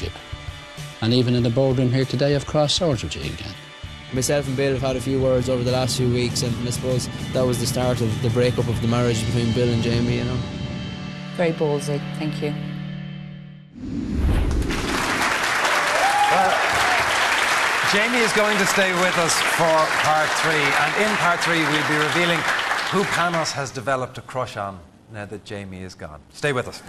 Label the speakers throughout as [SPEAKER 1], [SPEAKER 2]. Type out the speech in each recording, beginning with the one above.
[SPEAKER 1] you. And even in the boardroom here today, I've crossed swords with you again.
[SPEAKER 2] Myself and Bill have had a few words over the last few weeks, and I suppose that was the start of the breakup of the marriage between Bill and Jamie, you know.
[SPEAKER 3] Very ballsy, thank you.
[SPEAKER 4] Well, Jamie is going to stay with us for part 3, and in part 3 we'll be revealing who Panos has developed a crush on now that Jamie is gone. Stay with us.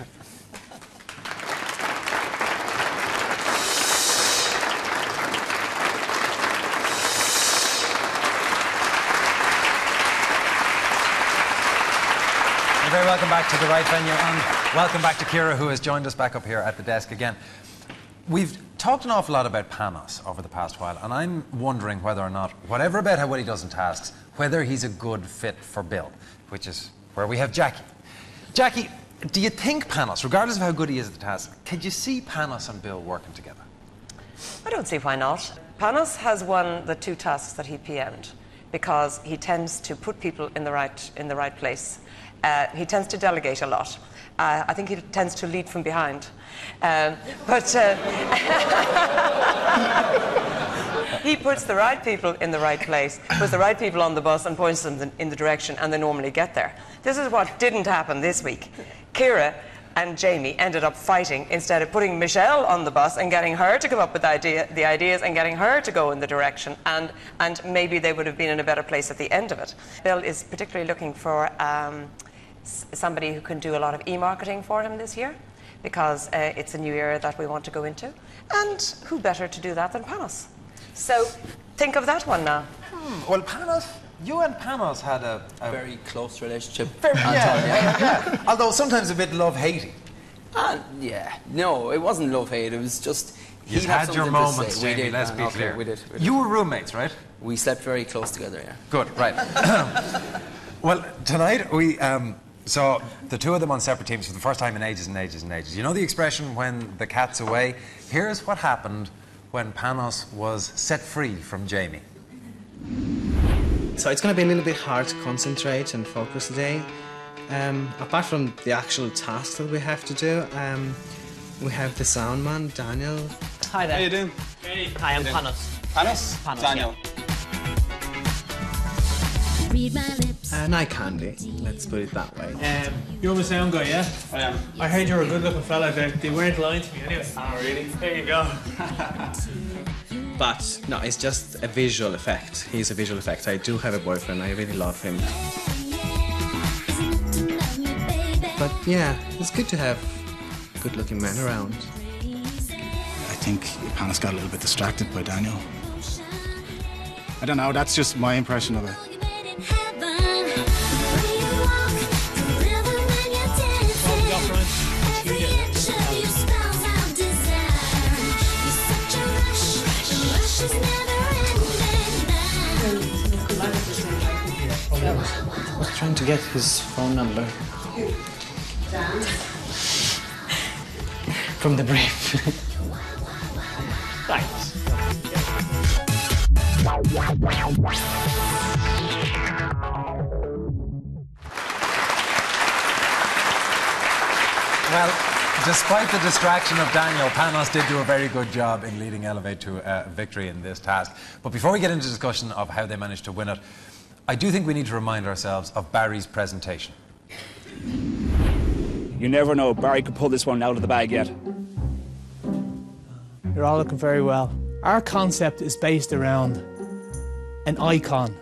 [SPEAKER 4] Very welcome back to the right venue, and welcome back to Ciara, who has joined us back up here at the desk again. We've talked an awful lot about Panos over the past while, and I'm wondering whether or not, whatever about how well he does in tasks, whether he's a good fit for Bill, which is where we have Jackie. Jackie, do you think Panos, regardless of how good he is at the task, could you see Panos and Bill working together?
[SPEAKER 5] I don't see why not. Panos has won the 2 tasks that he PM'd because he tends to put people in the right place. He tends to delegate a lot. I think he tends to lead from behind. He puts the right people in the right place, puts the right people on the bus and points them in the direction, and they normally get there. This is what didn't happen this week. Ciara and Jamie ended up fighting instead of putting Michelle on the bus and getting her to come up with the ideas and getting her to go in the direction, and maybe they would have been in a better place at the end of it. Bill is particularly looking for somebody who can do a lot of e-marketing for him this year, because it's a new era that we want to go into, and who better to do that than Panos? So think of that one now.
[SPEAKER 4] Well, Panos, you and Panos had a
[SPEAKER 2] very close relationship.
[SPEAKER 4] Yeah. Although sometimes a bit love-hating.
[SPEAKER 2] Yeah, no, it wasn't love-hate, it was just...
[SPEAKER 4] You had your moments, Jamie, let's be clear.
[SPEAKER 2] We did.
[SPEAKER 4] You were roommates, right?
[SPEAKER 2] We slept very close together, yeah.
[SPEAKER 4] Good, right. Well, tonight we saw the 2 of them on separate teams for the first time in ages and ages and ages. You know the expression, when the cat's away? Here's what happened when Panos was set free from Jamie.
[SPEAKER 6] So it's going to be a little bit hard to concentrate and focus today. Apart from the actual tasks that we have to do, we have the sound man, Daniel.
[SPEAKER 7] Hi there.
[SPEAKER 6] How you doing?
[SPEAKER 7] Hey. Hi, I'm Panos.
[SPEAKER 6] Panos? Daniel.
[SPEAKER 7] Yeah.
[SPEAKER 6] Eye candy, let's put it that way.
[SPEAKER 7] You're the sound guy, yeah?
[SPEAKER 6] I am.
[SPEAKER 7] I heard you were a good-looking fella. They weren't lying to me anyway. Oh, really? There you go.
[SPEAKER 6] But, no, it's just a visual effect. He's a visual effect. I do have a boyfriend. I really love him. But, yeah, it's good to have good-looking men around.
[SPEAKER 8] I think Panos got a little bit distracted by Daniel. I don't know, that's just my impression of it.
[SPEAKER 6] I was trying to get his phone number. From the brief.
[SPEAKER 7] Thanks.
[SPEAKER 4] Well, despite the distraction of Daniel, Panos did do a very good job in leading Elevate to a victory in this task. But before we get into discussion of how they managed to win it, I do think we need to remind ourselves of Barry's presentation.
[SPEAKER 9] You never know, Barry could pull this one out of the bag yet.
[SPEAKER 7] You're all looking very well. Our concept is based around an icon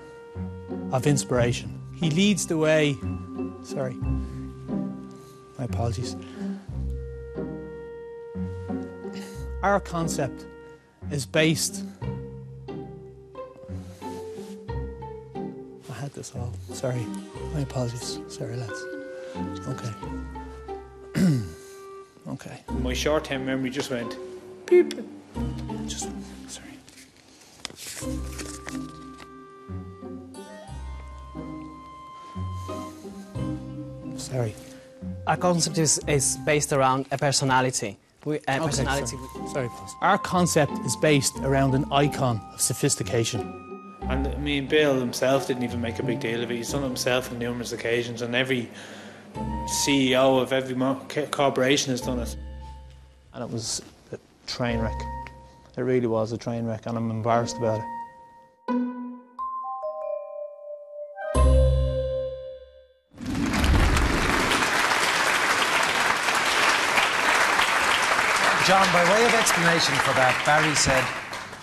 [SPEAKER 7] of inspiration. He leads the way... Sorry. My apologies. Our concept is based... I had this all. Sorry. My apologies. Sorry, lads. Okay. Okay. My short-term memory just went beep. Just sorry. Sorry.
[SPEAKER 10] Our concept is based around a personality. Personality.
[SPEAKER 7] Sorry. Our concept is based around an icon of sophistication. And I mean, Bill himself didn't even make a big deal of it. He's done it himself on numerous occasions, and every CEO of every corporation has done it. And it was train wreck. It really was a train wreck, and I'm embarrassed about it.
[SPEAKER 4] John, by way of explanation for that, Barry said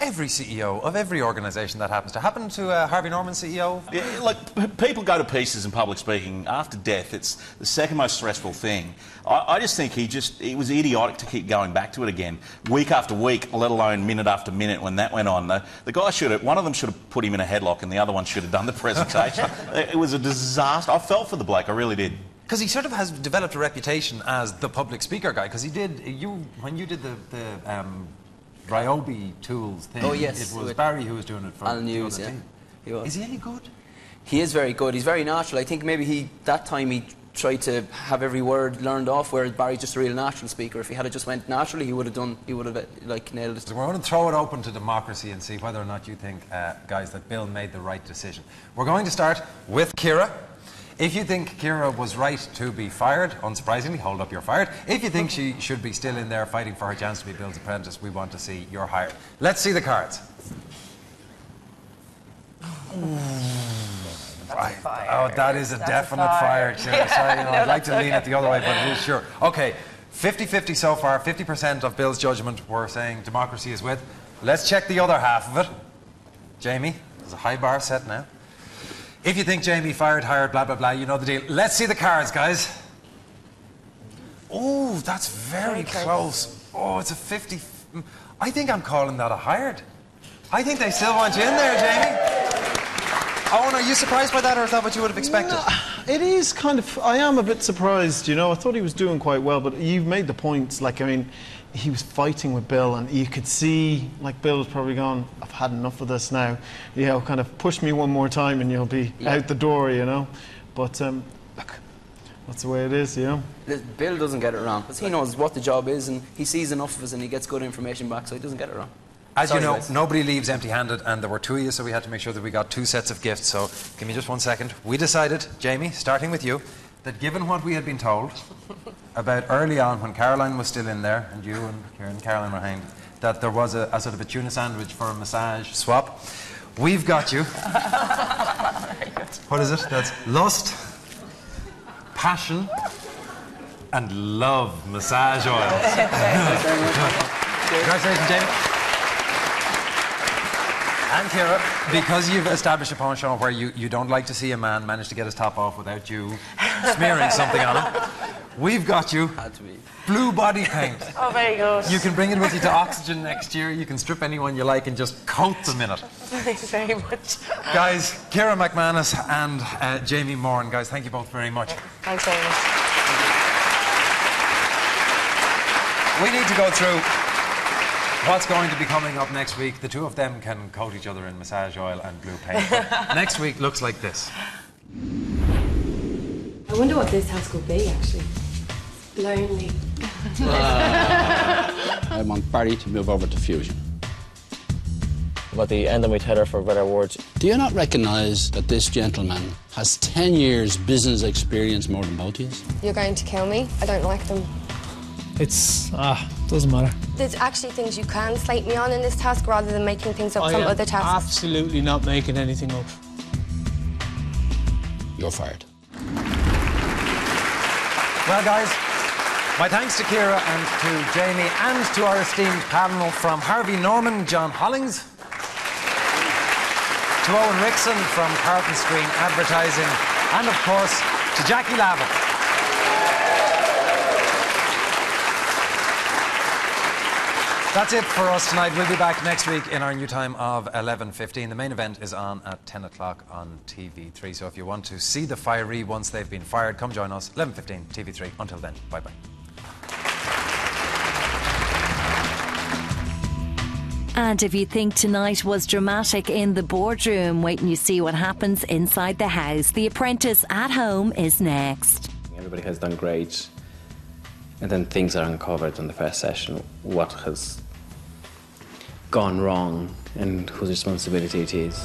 [SPEAKER 4] every CEO of every organisation that happens to happen to Harvey Norman's CEO.
[SPEAKER 11] Yeah, like, people go to pieces in public speaking. After death, it's the second most stressful thing. I just think he was idiotic to keep going back to it again, week after week, let alone minute after minute when that went on. The guy one of them should have put him in a headlock and the other one should have done the presentation. It was a disaster. I felt for the bloke, I really did.
[SPEAKER 4] Because he sort of has developed a reputation as the public speaker guy, because when you did the Ryobi Tools thing,
[SPEAKER 2] oh, yes,
[SPEAKER 4] it was Barry who was doing it for
[SPEAKER 2] Al News,
[SPEAKER 4] the
[SPEAKER 2] yeah.
[SPEAKER 4] team.
[SPEAKER 2] He was.
[SPEAKER 4] Is he any good?
[SPEAKER 2] He is very good. He's very natural. I think maybe that time he tried to have every word learned off, whereas Barry's just a real natural speaker. If he had just went naturally, he would have like nailed it.
[SPEAKER 4] So we're going to throw it open to democracy and see whether or not you think, guys, that Bill made the right decision. We're going to start with Ciara. If you think Ciara was right to be fired, unsurprisingly, hold up, you're fired. If you think she should be still in there fighting for her chance to be Bill's apprentice, we want to see you're hired. Let's see the cards. Right. Oh, that is a definite fire, Ciara. Sorry, I'd like to lean it the other way, but it is sure. Okay, 50-50 so far. 50% of Bill's judgment we're saying democracy is with. Let's check the other half of it. Jamie, there's a high bar set now. If you think Jamie fired, hired, blah, blah, blah, you know the deal. Let's see the cards, guys. Oh, that's very close. Oh, it's a 50. I think I'm calling that a hired. I think they still want you in there, Jamie. Owen, are you surprised by that, or is that what you would have expected?
[SPEAKER 12] No, it is kind of... I am a bit surprised, you know. I thought he was doing quite well, but you've made the points. Like, I mean, he was fighting with Bill, and you could see, like, Bill was probably gone, I've had enough of this now. You know, kind of push me one more time and you'll be out the door, you know. But, look, that's the way it is, you know.
[SPEAKER 2] Bill doesn't get it wrong, because he knows what the job is, and he sees enough of us and he gets good information back, so he doesn't get it wrong.
[SPEAKER 4] As you know, nobody leaves empty-handed, and there were two of you, so we had to make sure that we got two sets of gifts. So give me just 1 second. We decided, Jamie, starting with you, that given what we had been told about early on when Caroline was still in there, and you and Ciara and Caroline were hanged, that there was a sort of a tuna sandwich for a massage swap. We've got you. What is it? That's lust, passion, and love massage oils. Congratulations, Jamie. And Ciara, because you've established a penchant where you don't like to see a man manage to get his top off without you smearing something on him, we've got you blue body paint.
[SPEAKER 5] Oh, very good.
[SPEAKER 4] You can bring it with you to Oxygen next year. You can strip anyone you like and just coat them in it.
[SPEAKER 5] Thanks very much.
[SPEAKER 4] Guys, Ciara McManus and Jamie Moran, guys, thank you both very much.
[SPEAKER 5] Thanks very much.
[SPEAKER 4] We need to go through what's going to be coming up next week. The two of them can coat each other in massage oil and blue paint. Next week looks like this.
[SPEAKER 13] I wonder what this house could be, actually. Lonely.
[SPEAKER 1] I want Barry to move over to Fusion.
[SPEAKER 14] About the end of my tether, for better words.
[SPEAKER 1] Do you not recognise that this gentleman has 10 years business experience more than both of you?
[SPEAKER 15] You're going to kill me. I don't like them.
[SPEAKER 7] It's, doesn't matter.
[SPEAKER 15] There's actually things you can slate me on in this task rather than making things up from other tasks.
[SPEAKER 7] Absolutely not making anything up.
[SPEAKER 1] You're fired.
[SPEAKER 4] Well, guys, my thanks to Ciara and to Jamie and to our esteemed panel from Harvey Norman, John Hollings, to Owen Rickson from Carlton Screen Advertising, and of course to Jackie Lavin. That's it for us tonight. We'll be back next week in our new time of 11:15. The main event is on at 10 o'clock on TV3. So if you want to see the firee once they've been fired, come join us. 11:15 TV3. Until then, bye-bye.
[SPEAKER 16] And if you think tonight was dramatic in the boardroom, wait and you see what happens inside the house. The Apprentice at Home is next.
[SPEAKER 14] Everybody has done great. And then things are uncovered in the first session. What has gone wrong and whose responsibility it is.